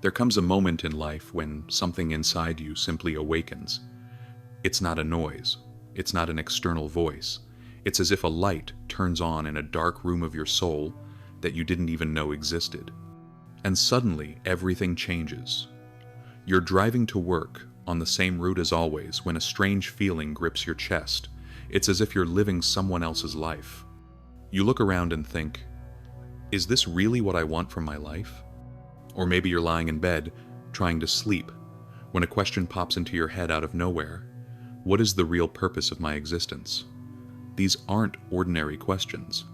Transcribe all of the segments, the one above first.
There comes a moment in life when something inside you simply awakens. It's not a noise. It's not an external voice. It's as if a light turns on in a dark room of your soul that you didn't even know existed. And suddenly, everything changes. You're driving to work on the same route as always when a strange feeling grips your chest. It's as if you're living someone else's life. You look around and think, is this really what I want from my life? Or maybe you're lying in bed, trying to sleep, when a question pops into your head out of nowhere. What is the real purpose of my existence? These aren't ordinary questions.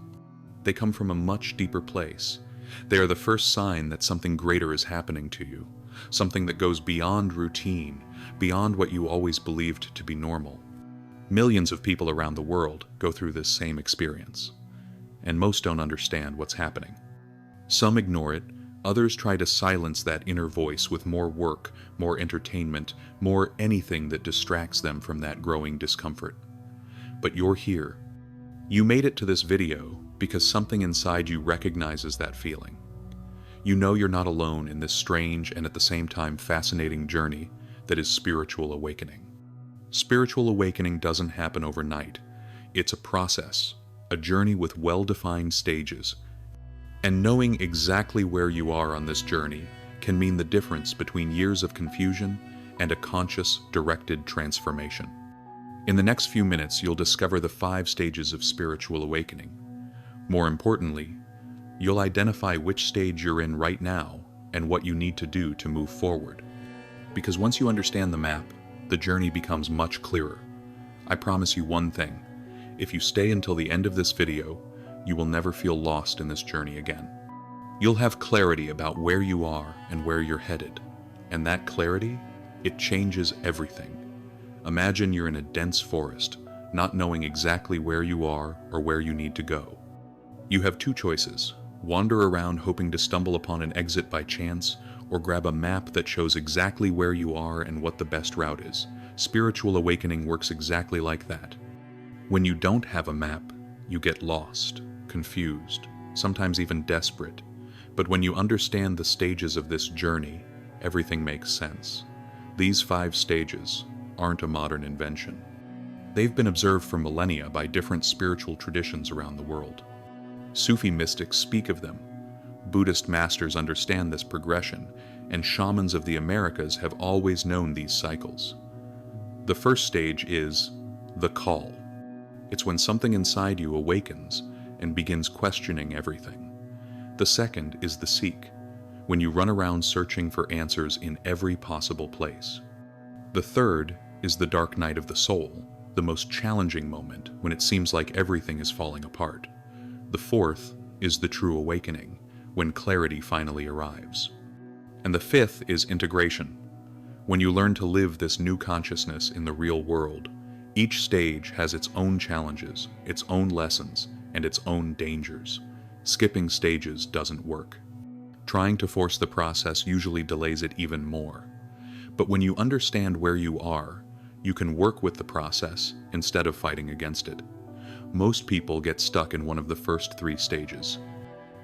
They come from a much deeper place. They are the first sign that something greater is happening to you, something that goes beyond routine, beyond what you always believed to be normal. Millions of people around the world go through this same experience, and most don't understand what's happening. Some ignore it. Others try to silence that inner voice with more work, more entertainment, more anything that distracts them from that growing discomfort. But you're here. You made it to this video because something inside you recognizes that feeling. You know you're not alone in this strange and at the same time fascinating journey that is spiritual awakening. Spiritual awakening doesn't happen overnight. It's a process, a journey with well-defined stages. And knowing exactly where you are on this journey can mean the difference between years of confusion and a conscious, directed transformation. In the next few minutes, you'll discover the 5 stages of spiritual awakening. More importantly, you'll identify which stage you're in right now and what you need to do to move forward. Because once you understand the map, the journey becomes much clearer. I promise you one thing: if you stay until the end of this video, you will never feel lost in this journey again. You'll have clarity about where you are and where you're headed. And that clarity, it changes everything. Imagine you're in a dense forest, not knowing exactly where you are or where you need to go. You have 2 choices: wander around hoping to stumble upon an exit by chance, or grab a map that shows exactly where you are and what the best route is. Spiritual awakening works exactly like that. When you don't have a map, you get lost, confused, sometimes even desperate. But when you understand the stages of this journey, everything makes sense. These 5 stages aren't a modern invention. They've been observed for millennia by different spiritual traditions around the world. Sufi mystics speak of them. Buddhist masters understand this progression, and shamans of the Americas have always known these cycles. The first stage is the call. It's when something inside you awakens and begins questioning everything. The second is the seek, when you run around searching for answers in every possible place. The third is the dark night of the soul, the most challenging moment when it seems like everything is falling apart. The fourth is the true awakening, when clarity finally arrives. And the fifth is integration, when you learn to live this new consciousness in the real world. Each stage has its own challenges, its own lessons, and its own dangers. Skipping stages doesn't work. Trying to force the process usually delays it even more. But when you understand where you are, you can work with the process instead of fighting against it. Most people get stuck in one of the first 3 stages.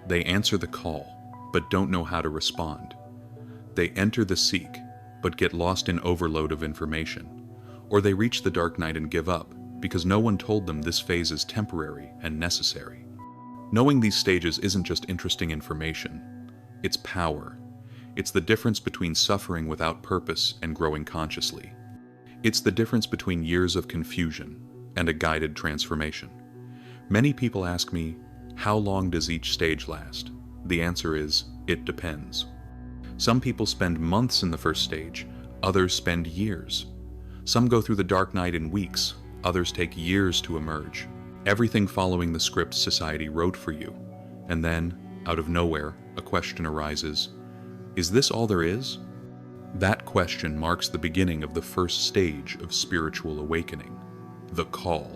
They answer the call, but don't know how to respond. They enter the seek, but get lost in overload of information. Or they reach the dark night and give up, because no one told them this phase is temporary and necessary. Knowing these stages isn't just interesting information, it's power. It's the difference between suffering without purpose and growing consciously. It's the difference between years of confusion and a guided transformation. Many people ask me, how long does each stage last? The answer is, it depends. Some people spend months in the first stage, others spend years. Some go through the dark night in weeks, others take years to emerge. Everything following the script society wrote for you. And then, out of nowhere, a question arises. Is this all there is? That question marks the beginning of the first stage of spiritual awakening, the call.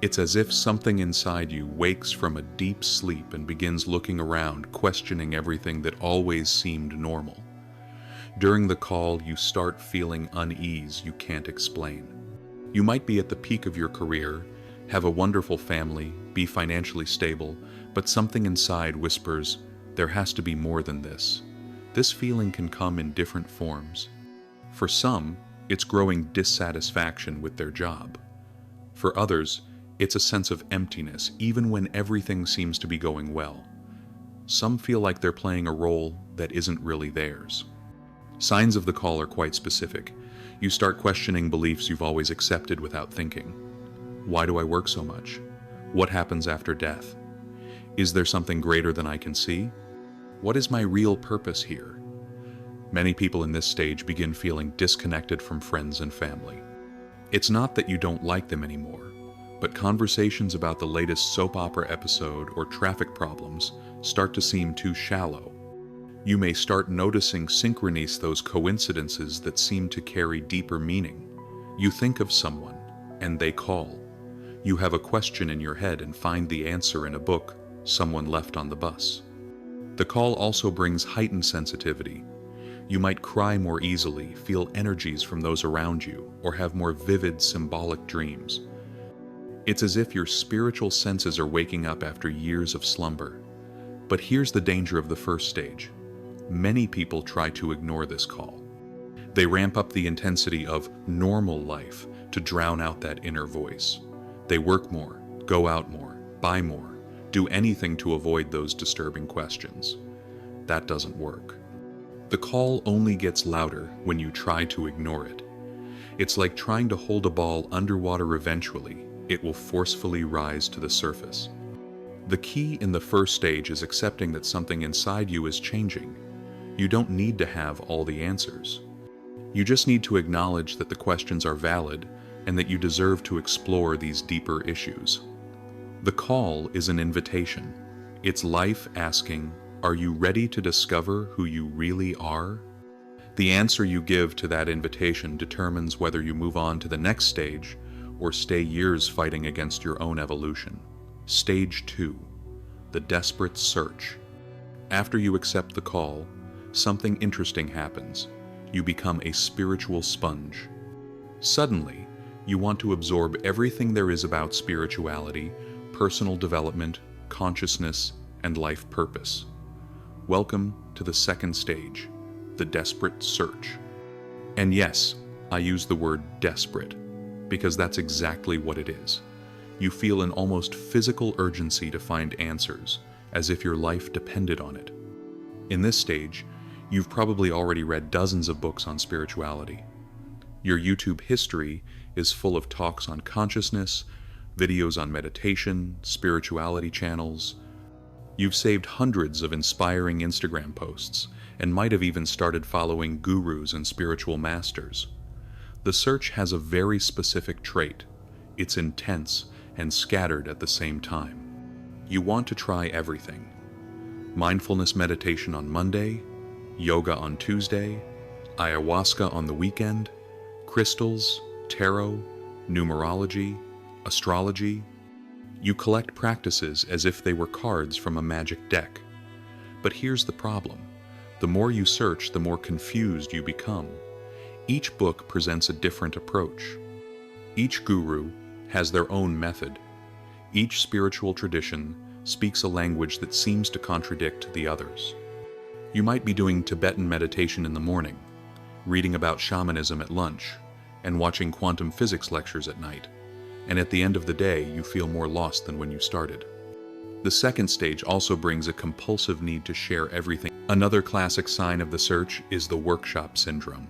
It's as if something inside you wakes from a deep sleep and begins looking around, questioning everything that always seemed normal. During the call, you start feeling unease you can't explain. You might be at the peak of your career, have a wonderful family, be financially stable, but something inside whispers, there has to be more than this. This feeling can come in different forms. For some, it's growing dissatisfaction with their job. For others, it's a sense of emptiness even when everything seems to be going well. Some feel like they're playing a role that isn't really theirs. Signs of the call are quite specific. You start questioning beliefs you've always accepted without thinking. Why do I work so much? What happens after death? Is there something greater than I can see? What is my real purpose here? Many people in this stage begin feeling disconnected from friends and family. It's not that you don't like them anymore, but conversations about the latest soap opera episode or traffic problems start to seem too shallow. You may start noticing synchronies, those coincidences that seem to carry deeper meaning. You think of someone, and they call. You have a question in your head and find the answer in a book someone left on the bus. The call also brings heightened sensitivity. You might cry more easily, feel energies from those around you, or have more vivid symbolic dreams. It's as if your spiritual senses are waking up after years of slumber. But here's the danger of the first stage. Many people try to ignore this call. They ramp up the intensity of normal life to drown out that inner voice. They work more, go out more, buy more, do anything to avoid those disturbing questions. That doesn't work. The call only gets louder when you try to ignore it. It's like trying to hold a ball underwater. Eventually, it will forcefully rise to the surface. The key in the first stage is accepting that something inside you is changing. You don't need to have all the answers. You just need to acknowledge that the questions are valid and that you deserve to explore these deeper issues. The call is an invitation. It's life asking, are you ready to discover who you really are? The answer you give to that invitation determines whether you move on to the next stage or stay years fighting against your own evolution. Stage 2, the desperate search. After you accept the call, something interesting happens. You become a spiritual sponge. Suddenly, you want to absorb everything there is about spirituality, personal development, consciousness, and life purpose. Welcome to the second stage, the desperate search. And yes, I use the word desperate, because that's exactly what it is. You feel an almost physical urgency to find answers, as if your life depended on it. In this stage, you've probably already read dozens of books on spirituality. Your YouTube history is full of talks on consciousness, videos on meditation, spirituality channels. You've saved hundreds of inspiring Instagram posts and might have even started following gurus and spiritual masters. The search has a very specific trait. It's intense and scattered at the same time. You want to try everything. Mindfulness meditation on Monday, yoga on Tuesday, ayahuasca on the weekend, crystals, tarot, numerology, astrology. You collect practices as if they were cards from a magic deck. But here's the problem. The more you search, the more confused you become. Each book presents a different approach. Each guru has their own method. Each spiritual tradition speaks a language that seems to contradict the others. You might be doing Tibetan meditation in the morning, reading about shamanism at lunch, and watching quantum physics lectures at night, and at the end of the day you feel more lost than when you started. The second stage also brings a compulsive need to share everything. Another classic sign of the search is the workshop syndrome.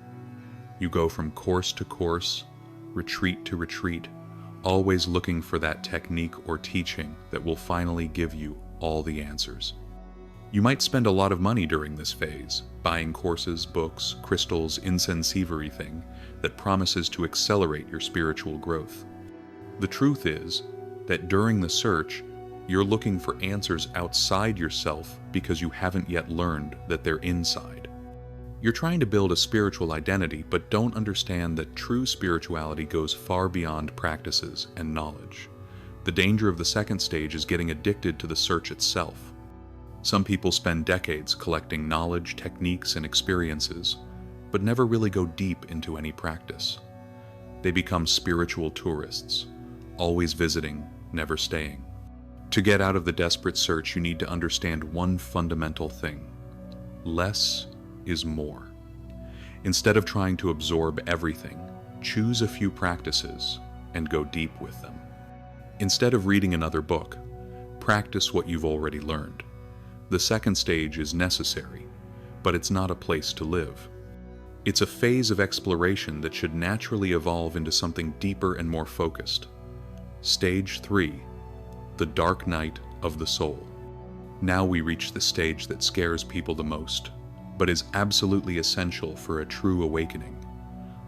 You go from course to course, retreat to retreat, always looking for that technique or teaching that will finally give you all the answers. You might spend a lot of money during this phase, buying courses, books, crystals, incense, everything that promises to accelerate your spiritual growth. The truth is that during the search, you're looking for answers outside yourself because you haven't yet learned that they're inside. You're trying to build a spiritual identity, but don't understand that true spirituality goes far beyond practices and knowledge. The danger of the second stage is getting addicted to the search itself. Some people spend decades collecting knowledge, techniques, and experiences, but never really go deep into any practice. They become spiritual tourists, always visiting, never staying. To get out of the desperate search, you need to understand one fundamental thing. Less is more. Instead of trying to absorb everything, choose a few practices and go deep with them. Instead of reading another book, practice what you've already learned. The second stage is necessary, but it's not a place to live. It's a phase of exploration that should naturally evolve into something deeper and more focused. Stage 3, the dark night of the soul. Now we reach the stage that scares people the most, but is absolutely essential for a true awakening.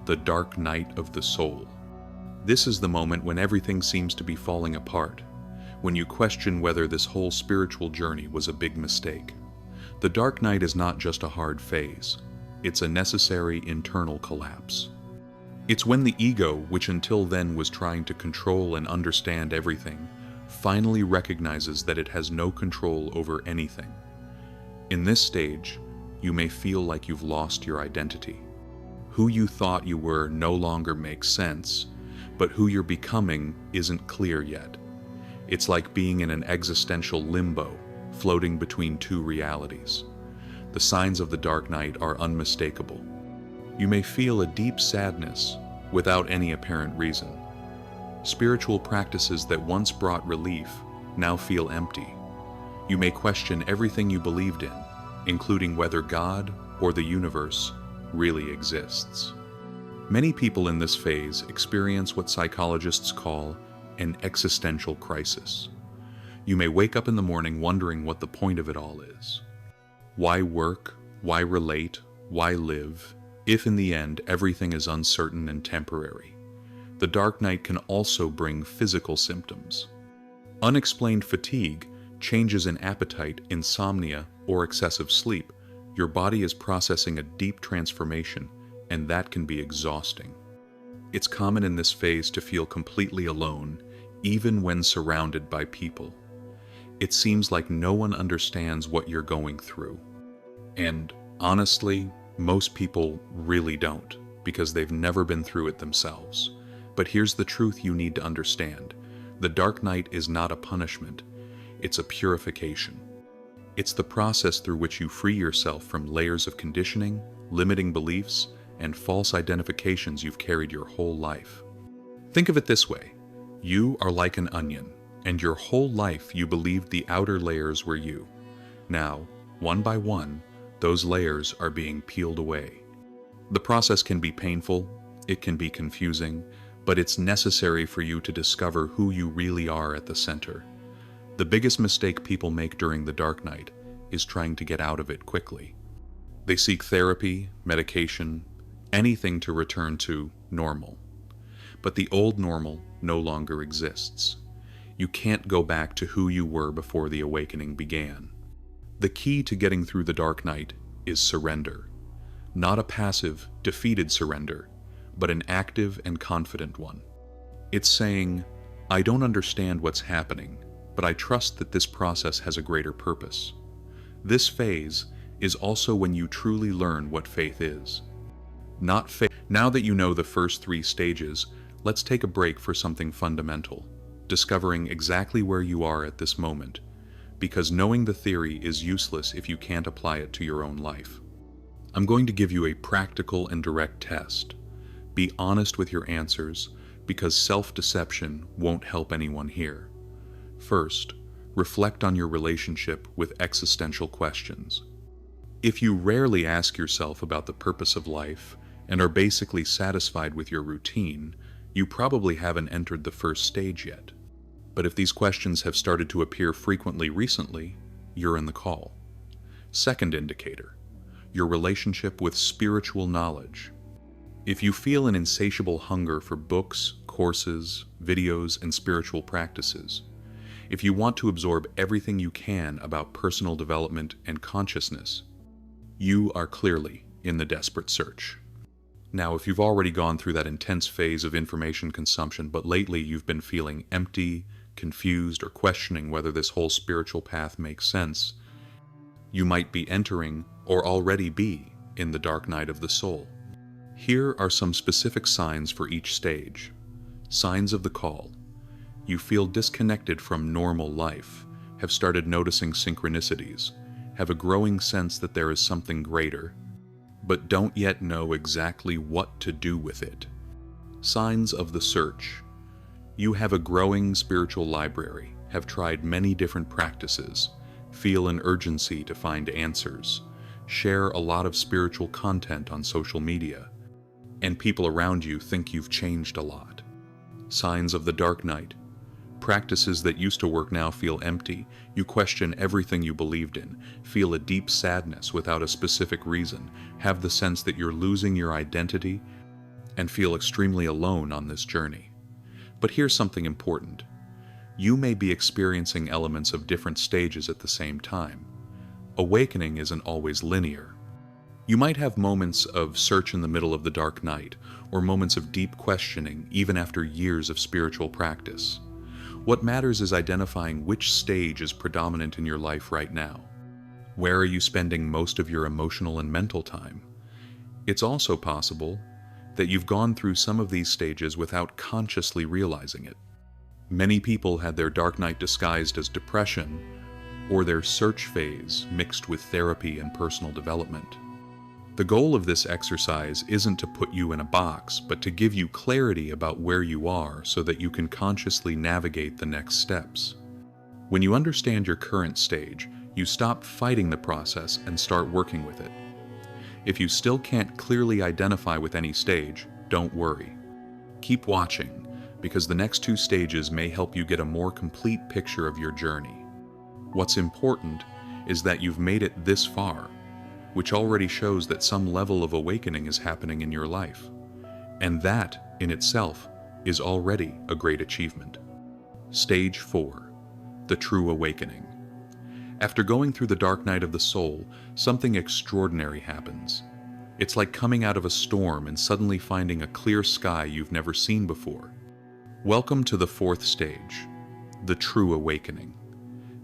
The dark night of the soul. This is the moment when everything seems to be falling apart, when you question whether this whole spiritual journey was a big mistake. The dark night is not just a hard phase, it's a necessary internal collapse. It's when the ego, which until then was trying to control and understand everything, finally recognizes that it has no control over anything. In this stage, you may feel like you've lost your identity. Who you thought you were no longer makes sense, but who you're becoming isn't clear yet. It's like being in an existential limbo, floating between two realities. The signs of the dark night are unmistakable. You may feel a deep sadness without any apparent reason. Spiritual practices that once brought relief now feel empty. You may question everything you believed in, including whether God or the universe really exists. Many people in this phase experience what psychologists call an existential crisis. You may wake up in the morning wondering what the point of it all is. Why work? Why relate? Why live? If in the end everything is uncertain and temporary. The dark night can also bring physical symptoms. Unexplained fatigue, changes in appetite, insomnia, or excessive sleep. Your body is processing a deep transformation, and that can be exhausting. It's common in this phase to feel completely alone, even when surrounded by people. It seems like no one understands what you're going through. And honestly, most people really don't, because they've never been through it themselves. But here's the truth you need to understand. The dark night is not a punishment, it's a purification. It's the process through which you free yourself from layers of conditioning, limiting beliefs, and false identifications you've carried your whole life. Think of it this way. You are like an onion, and your whole life you believed the outer layers were you. Now, one by one, those layers are being peeled away. The process can be painful, it can be confusing, but it's necessary for you to discover who you really are at the center. The biggest mistake people make during the dark night is trying to get out of it quickly. They seek therapy, medication, anything to return to normal. But the old normal no longer exists. You can't go back to who you were before the awakening began. The key to getting through the dark night is surrender. Not a passive, defeated surrender, but an active and confident one. It's saying, I don't understand what's happening, but I trust that this process has a greater purpose. This phase is also when you truly learn what faith is. Not faith. Now that you know the first 3 stages, let's take a break for something fundamental, discovering exactly where you are at this moment, because knowing the theory is useless if you can't apply it to your own life. I'm going to give you a practical and direct test. Be honest with your answers, because self-deception won't help anyone here. First, reflect on your relationship with existential questions. If you rarely ask yourself about the purpose of life and are basically satisfied with your routine, you probably haven't entered the first stage yet. But if these questions have started to appear frequently recently, you're in the call. Second indicator, your relationship with spiritual knowledge. If you feel an insatiable hunger for books, courses, videos, and spiritual practices, if you want to absorb everything you can about personal development and consciousness, you are clearly in the desperate search. Now, if you've already gone through that intense phase of information consumption, but lately you've been feeling empty, confused, or questioning whether this whole spiritual path makes sense, you might be entering or already be in the dark night of the soul. Here are some specific signs for each stage. Signs of the call. You feel disconnected from normal life, have started noticing synchronicities, have a growing sense that there is something greater, but don't yet know exactly what to do with it. Signs of the search. You have a growing spiritual library, have tried many different practices, feel an urgency to find answers, share a lot of spiritual content on social media, and people around you think you've changed a lot. Signs of the dark night. Practices that used to work now feel empty. You question everything you believed in, feel a deep sadness without a specific reason, have the sense that you're losing your identity, and feel extremely alone on this journey. But here's something important. You may be experiencing elements of different stages at the same time. Awakening isn't always linear. You might have moments of search in the middle of the dark night, or moments of deep questioning even after years of spiritual practice. What matters is identifying which stage is predominant in your life right now. Where are you spending most of your emotional and mental time? It's also possible that you've gone through some of these stages without consciously realizing it. Many people had their dark night disguised as depression, or their search phase mixed with therapy and personal development. The goal of this exercise isn't to put you in a box, but to give you clarity about where you are so that you can consciously navigate the next steps. When you understand your current stage, you stop fighting the process and start working with it. If you still can't clearly identify with any stage, don't worry. Keep watching, because the next two stages may help you get a more complete picture of your journey. What's important is that you've made it this far, which already shows that some level of awakening is happening in your life. And that, in itself, is already a great achievement. Stage 4. The True Awakening. After going through the dark night of the soul, something extraordinary happens. It's like coming out of a storm and suddenly finding a clear sky you've never seen before. Welcome to the 4th stage, the True Awakening.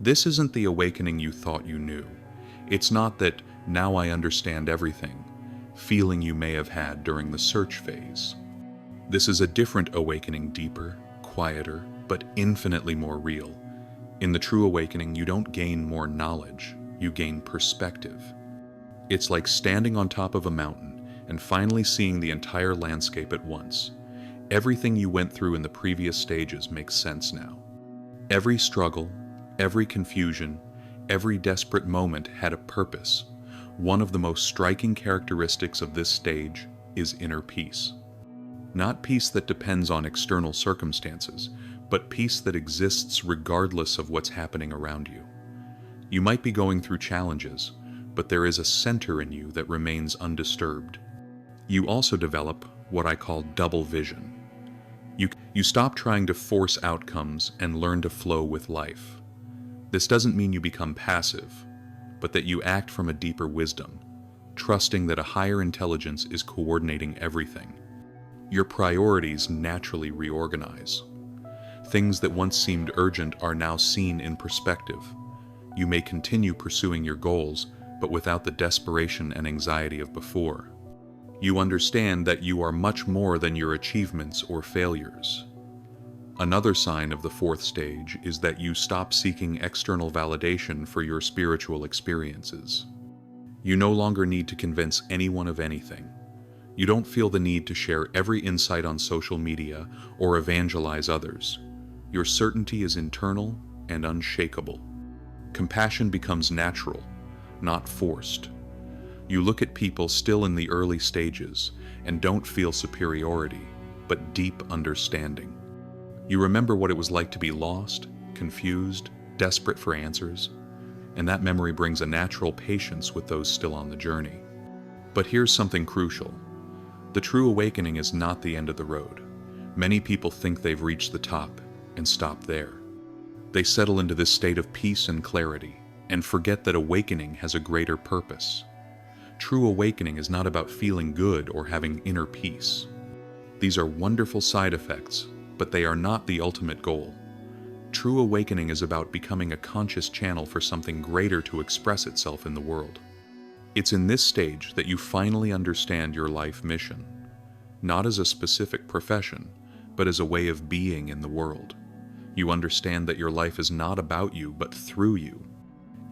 This isn't the awakening you thought you knew. It's not that "now I understand everything" feeling you may have had during the search phase. This is a different awakening, deeper, quieter, but infinitely more real. In the True Awakening, you don't gain more knowledge, you gain perspective. It's like standing on top of a mountain and finally seeing the entire landscape at once. Everything you went through in the previous stages makes sense now. Every struggle, every confusion, every desperate moment had a purpose. One of the most striking characteristics of this stage is inner peace. Not peace that depends on external circumstances, but peace that exists regardless of what's happening around you. You might be going through challenges, but there is a center in you that remains undisturbed. You also develop what I call double vision. You stop trying to force outcomes and learn to flow with life. This doesn't mean you become passive, but that you act from a deeper wisdom, trusting that a higher intelligence is coordinating everything. Your priorities naturally reorganize. Things that once seemed urgent are now seen in perspective. You may continue pursuing your goals, but without the desperation and anxiety of before. You understand that you are much more than your achievements or failures. Another sign of the 4th stage is that you stop seeking external validation for your spiritual experiences. You no longer need to convince anyone of anything. You don't feel the need to share every insight on social media or evangelize others. Your certainty is internal and unshakable. Compassion becomes natural, not forced. You look at people still in the early stages and don't feel superiority, but deep understanding. You remember what it was like to be lost, confused, desperate for answers, and that memory brings a natural patience with those still on the journey. But here's something crucial. The true awakening is not the end of the road. Many people think they've reached the top and stop there. They settle into this state of peace and clarity and forget that awakening has a greater purpose. True awakening is not about feeling good or having inner peace. These are wonderful side effects, but they are not the ultimate goal. True awakening is about becoming a conscious channel for something greater to express itself in the world. It's in this stage that you finally understand your life mission, not as a specific profession, but as a way of being in the world. You understand that your life is not about you, but through you.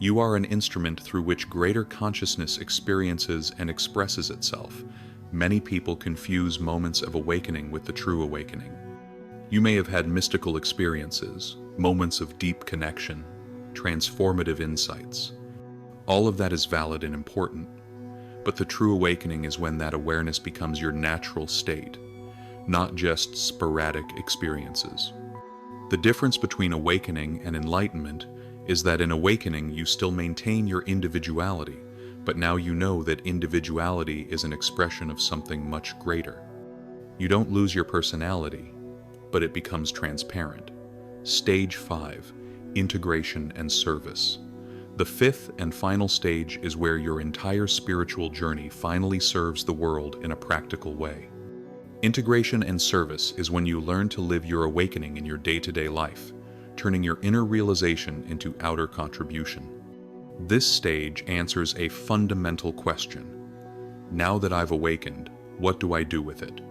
You are an instrument through which greater consciousness experiences and expresses itself. Many people confuse moments of awakening with the true awakening. You may have had mystical experiences, moments of deep connection, transformative insights. All of that is valid and important, but the true awakening is when that awareness becomes your natural state, not just sporadic experiences. The difference between awakening and enlightenment is that in awakening you still maintain your individuality, but now you know that individuality is an expression of something much greater. You don't lose your personality, but it becomes transparent. Stage 5, integration and service. The fifth and final stage is where your entire spiritual journey finally serves the world in a practical way. Integration and service is when you learn to live your awakening in your day-to-day life, turning your inner realization into outer contribution. This stage answers a fundamental question. Now that I've awakened, what do I do with it?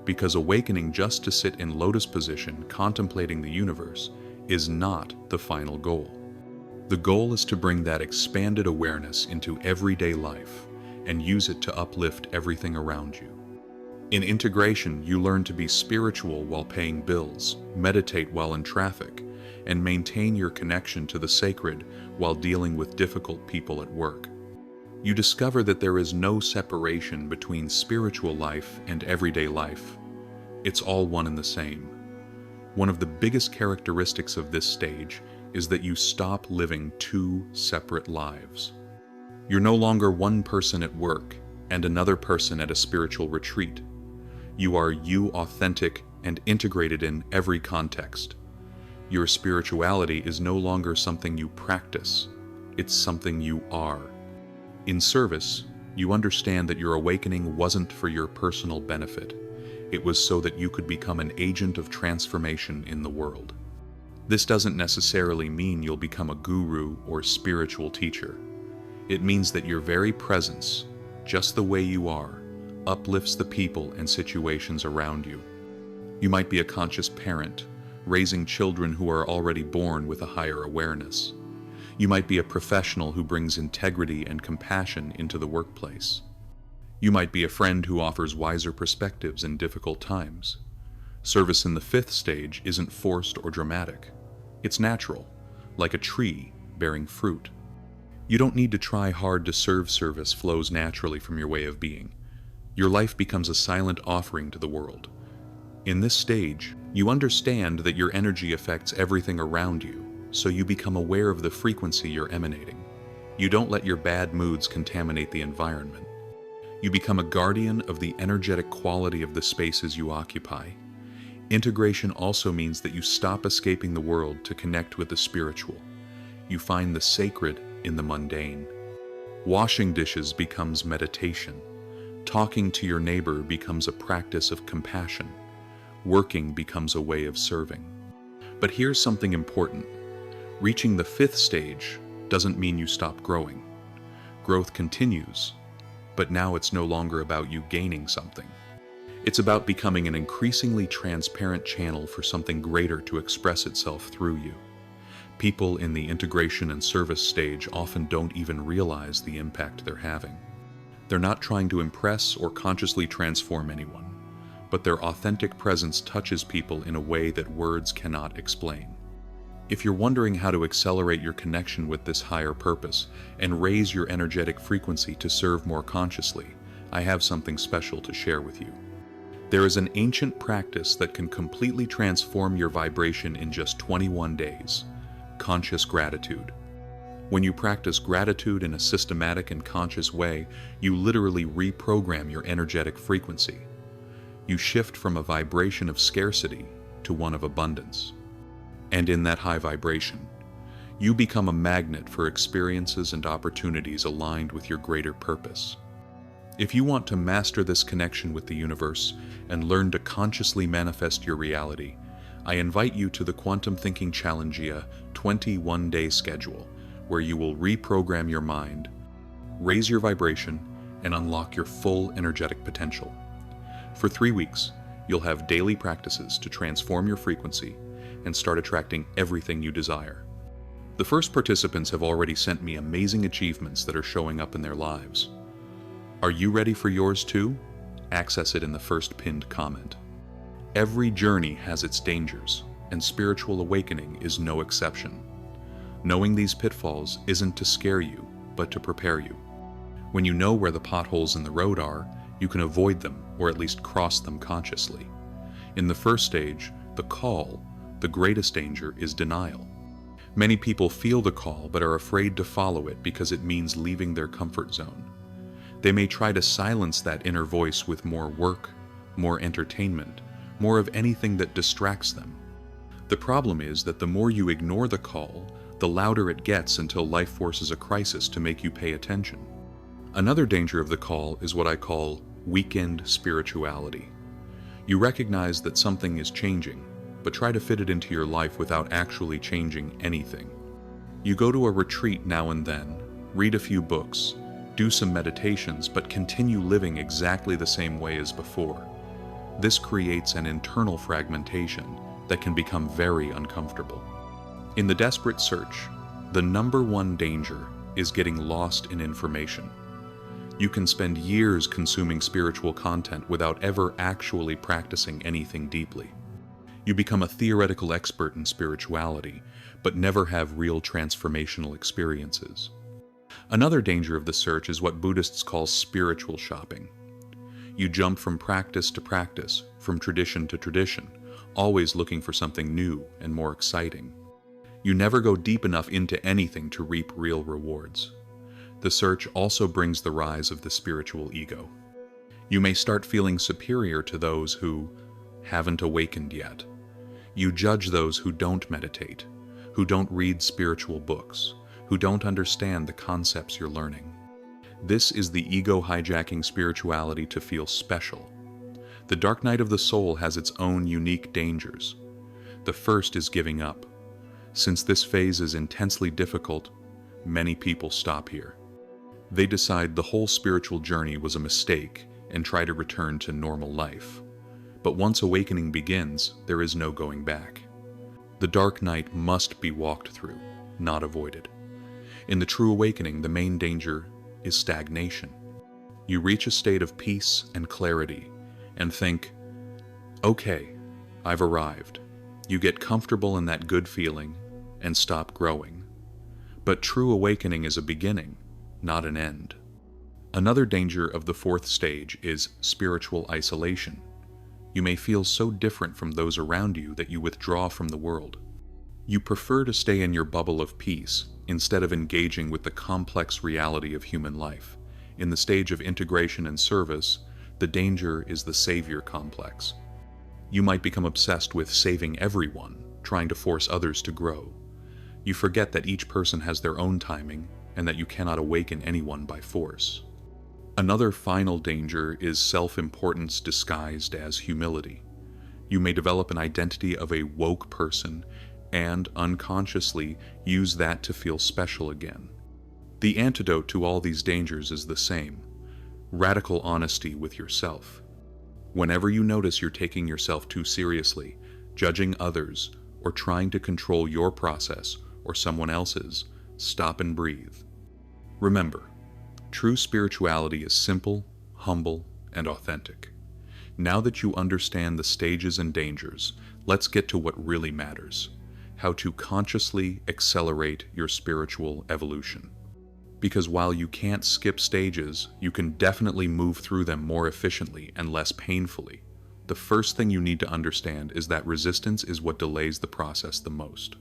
Because awakening just to sit in lotus position contemplating the universe is not the final goal. The goal is to bring that expanded awareness into everyday life and use it to uplift everything around you. In integration, you learn to be spiritual while paying bills, meditate while in traffic, and maintain your connection to the sacred while dealing with difficult people at work. You discover that there is no separation between spiritual life and everyday life. It's all one and the same. One of the biggest characteristics of this stage is that you stop living two separate lives. You're no longer one person at work and another person at a spiritual retreat. You are you, authentic and integrated in every context. Your spirituality is no longer something you practice, it's something you are. In service, you understand that your awakening wasn't for your personal benefit. It was so that you could become an agent of transformation in the world. This doesn't necessarily mean you'll become a guru or spiritual teacher. It means that your very presence, just the way you are, uplifts the people and situations around you. You might be a conscious parent, raising children who are already born with a higher awareness. You might be a professional who brings integrity and compassion into the workplace. You might be a friend who offers wiser perspectives in difficult times. Service in the fifth stage isn't forced or dramatic. It's natural, like a tree bearing fruit. You don't need to try hard to serve. Service flows naturally from your way of being. Your life becomes a silent offering to the world. In this stage, you understand that your energy affects everything around you, so you become aware of the frequency you're emanating. You don't let your bad moods contaminate the environment. You become a guardian of the energetic quality of the spaces you occupy. Integration also means that you stop escaping the world to connect with the spiritual. You find the sacred in the mundane. Washing dishes becomes meditation. Talking to your neighbor becomes a practice of compassion. Working becomes a way of serving. But here's something important. Reaching the fifth stage doesn't mean you stop growing. Growth continues, but now it's no longer about you gaining something. It's about becoming an increasingly transparent channel for something greater to express itself through you. People in the integration and service stage often don't even realize the impact they're having. They're not trying to impress or consciously transform anyone, but their authentic presence touches people in a way that words cannot explain. If you're wondering how to accelerate your connection with this higher purpose and raise your energetic frequency to serve more consciously, I have something special to share with you. There is an ancient practice that can completely transform your vibration in just 21 days: conscious gratitude. When you practice gratitude in a systematic and conscious way, you literally reprogram your energetic frequency. You shift from a vibration of scarcity to one of abundance. And in that high vibration, you become a magnet for experiences and opportunities aligned with your greater purpose. If you want to master this connection with the universe and learn to consciously manifest your reality, I invite you to the Quantum Thinking Challenge 21-day schedule, where you will reprogram your mind, raise your vibration, and unlock your full energetic potential. For 3 weeks, you'll have daily practices to transform your frequency and start attracting everything you desire. The first participants have already sent me amazing achievements that are showing up in their lives. Are you ready for yours too? Access it in the first pinned comment. Every journey has its dangers, and spiritual awakening is no exception. Knowing these pitfalls isn't to scare you, but to prepare you. When you know where the potholes in the road are, you can avoid them or at least cross them consciously. In the first stage, the call, the greatest danger is denial. Many people feel the call but are afraid to follow it because it means leaving their comfort zone. They may try to silence that inner voice with more work, more entertainment, more of anything that distracts them. The problem is that the more you ignore the call, the louder it gets until life forces a crisis to make you pay attention. Another danger of the call is what I call weekend spirituality. You recognize that something is changing, but try to fit it into your life without actually changing anything. You go to a retreat now and then, read a few books, do some meditations, but continue living exactly the same way as before. This creates an internal fragmentation that can become very uncomfortable. In the desperate search, the number one danger is getting lost in information. You can spend years consuming spiritual content without ever actually practicing anything deeply. You become a theoretical expert in spirituality, but never have real transformational experiences. Another danger of the search is what Buddhists call spiritual shopping. You jump from practice to practice, from tradition to tradition, always looking for something new and more exciting. You never go deep enough into anything to reap real rewards. The search also brings the rise of the spiritual ego. You may start feeling superior to those who haven't awakened yet. You judge those who don't meditate, who don't read spiritual books, who don't understand the concepts you're learning. This is the ego hijacking spirituality to feel special. The dark night of the soul has its own unique dangers. The first is giving up. Since this phase is intensely difficult, many people stop here. They decide the whole spiritual journey was a mistake and try to return to normal life. But once awakening begins, there is no going back. The dark night must be walked through, not avoided. In the true awakening, the main danger is stagnation. You reach a state of peace and clarity and think, okay, I've arrived. You get comfortable in that good feeling and stop growing. But true awakening is a beginning, not an end. Another danger of the fourth stage is spiritual isolation. You may feel so different from those around you that you withdraw from the world. You prefer to stay in your bubble of peace instead of engaging with the complex reality of human life. In the stage of integration and service, the danger is the savior complex. You might become obsessed with saving everyone, trying to force others to grow. You forget that each person has their own timing and that you cannot awaken anyone by force. Another final danger is self-importance disguised as humility. You may develop an identity of a woke person and unconsciously use that to feel special again. The antidote to all these dangers is the same: radical honesty with yourself. Whenever you notice you're taking yourself too seriously, judging others, or trying to control your process or someone else's, stop and breathe. Remember, true spirituality is simple, humble, and authentic. Now that you understand the stages and dangers, let's get to what really matters: how to consciously accelerate your spiritual evolution. Because while you can't skip stages, you can definitely move through them more efficiently and less painfully. The first thing you need to understand is that resistance is what delays the process the most.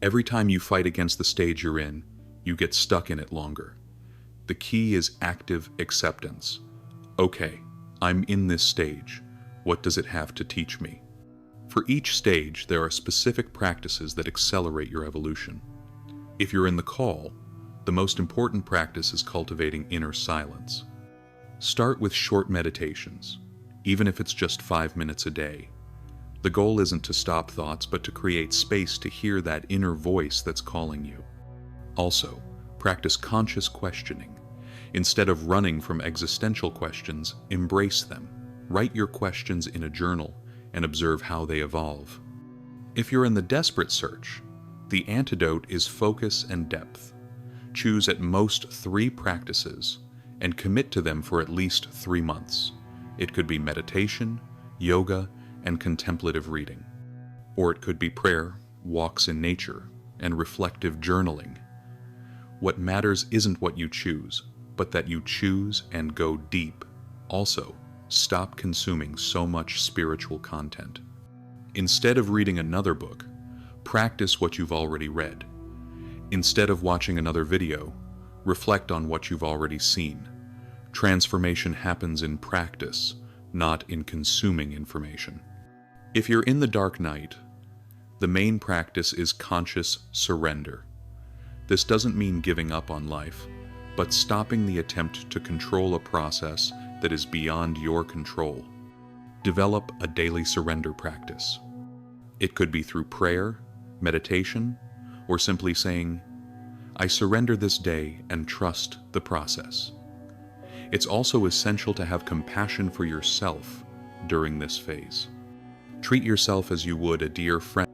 Every time you fight against the stage you're in, you get stuck in it longer. The key is active acceptance. Okay, I'm in this stage. What does it have to teach me? For each stage, there are specific practices that accelerate your evolution. If you're in the call, the most important practice is cultivating inner silence. Start with short meditations, even if it's just 5 minutes a day. The goal isn't to stop thoughts, but to create space to hear that inner voice that's calling you. Also, practice conscious questioning. Instead of running from existential questions, embrace them. Write your questions in a journal and observe how they evolve. If you're in the desperate search, The antidote is focus and depth. Choose at most 3 practices and commit to them for at least 3 months. It could be meditation, yoga, and contemplative reading. Or it could be prayer, walks in nature, and reflective journaling. What matters isn't what you choose, but that you choose and go deep. Also, stop consuming so much spiritual content. Instead of reading another book, practice what you've already read. Instead of watching another video, reflect on what you've already seen. Transformation happens in practice, not in consuming information. If you're in the dark night, the main practice is conscious surrender. This doesn't mean giving up on life, but stopping the attempt to control a process that is beyond your control. Develop a daily surrender practice. It could be through prayer, meditation, or simply saying, "I surrender this day and trust the process." It's also essential to have compassion for yourself during this phase. Treat yourself as you would a dear friend.